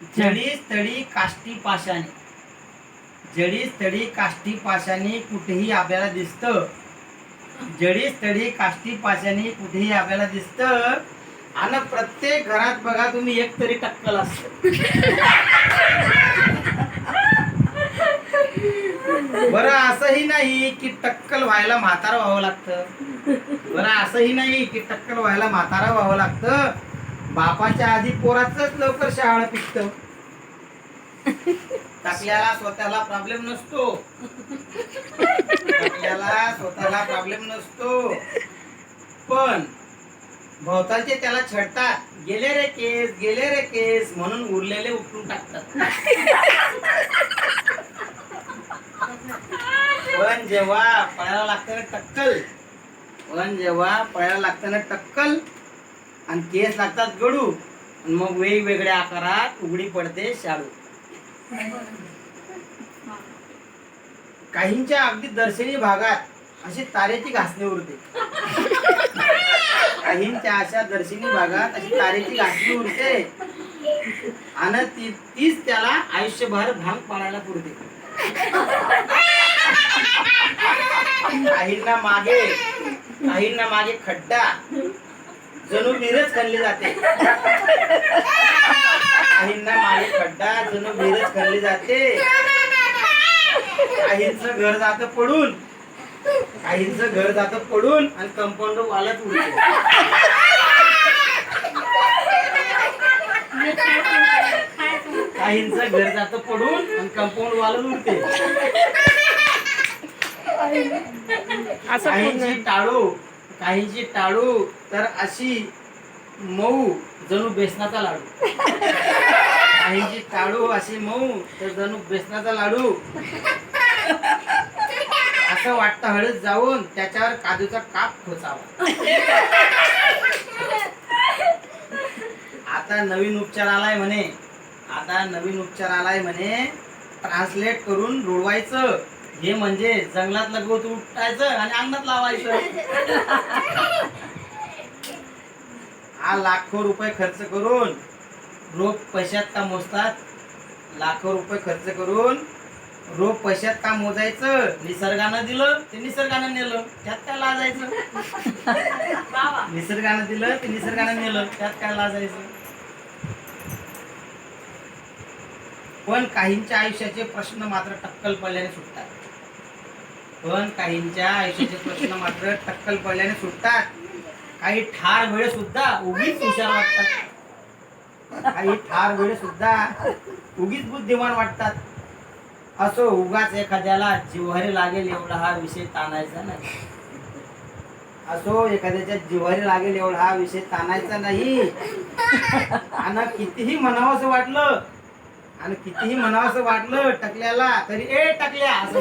जडी स्थळी काष्टी पाशाने, जडी स्थळी काष्टी पाशाने कुठेही आपल्याला दिसतं, जडी स्थळी काष्टी पाशाने कुठेही आपल्याला दिसतं. आणि प्रत्येक घरात बघा तुम्ही एक तरी टक्कल असतं. बरं असंही नाही की टक्कल व्हायला म्हातारा व्हावं लागतं. बरं असंही नाही की टक्कल व्हायला म्हातारा व्हावं लागतं. बापाच्या आधी पोराचंच लवकर शहाळ पिकतं. टाकल्याला स्वतःला प्रॉब्लेम नसतो, टाकल्याला स्वतःला प्रॉब्लेम नसतो, पण भोवतालचे त्याला छळतात. गेले रे केस, गेले रे केस म्हणून उरलेले उठून टाकतात. पण जेव्हा पळायला लागतं ना टक्कल, पण जेव्हा पळायला लागतं ना टक्कल आणि केस लागतात गडू, मग वेगवेगळ्या आकारात उघडी पडते शाळू. काहींच्या अगदी दर्शनी भागात अशी तारेची घासणी उरते, काहींच्या अशा दर्शनी भागात अशी तारेची घासणी उरते आणि तीच त्याला आयुष्यभर भांग पाडायला पुरते. काहींना मागे खड्डा जणू विहीरच खणली जाते, काहींना मागे खड्डा जणू विहीरच खणली जाते. काहींचं घर जातं पडून, काहींचं घर जातं पडून आणि कंपाऊंड वालच उडते. काहींचं घर जातं पडून आणि कंपाऊंड वालच उडते. काहींची टाळू तर अशी मऊ जणू बेसनाचा लाडू, काहींची टाळू अशी मऊ तर जणू बेसनाचा लाडू. असं वाटतं हळद जाऊन त्याच्यावर काजूचा काप खोचावा. आता नवीन उपचार आलाय म्हणे, आता नवीन उपचार आलाय म्हणे, ट्रान्सलेट करून रुळवायचं. हे म्हणजे जंगलातलं गवत उपटायचं आणि अंगणात लावायचं. हा लाखो रुपये खर्च करून रोग पैशात का मोजतात, लाखो रुपये खर्च करून रोग पैशात का मोजायचं. निसर्गानं दिलं ते निसर्गानं नेलं, त्यात काय लाजायचं. निसर्गानं दिलं ते निसर्गानं नेलं, त्यात काय लाजायचं. पण काहींच्या आयुष्याचे प्रश्न मात्र टक्कल पडल्याने सुटतात, पण काहींच्या आयुष्याचे प्रश्न मात्र टक्कल पडल्याने सुटतात. काही ठार वेळे सुद्धा उगीच हुशार वाटतात, काही ठार वेळे सुद्धा उगीच बुद्धिमान वाटतात. असो उगाच एखाद्याला जिव्हारी लागेल एवढा हा विषय ताणायचा नाही, असो एखाद्याच्या जिव्हारी लागेल एवढा हा विषय ताणायचा नाही. आणि कितीही म्हणावंसं वाटलं, आणि कितीही म्हणावंसं वाटलं टकल्याला तरी ए टकल्या असं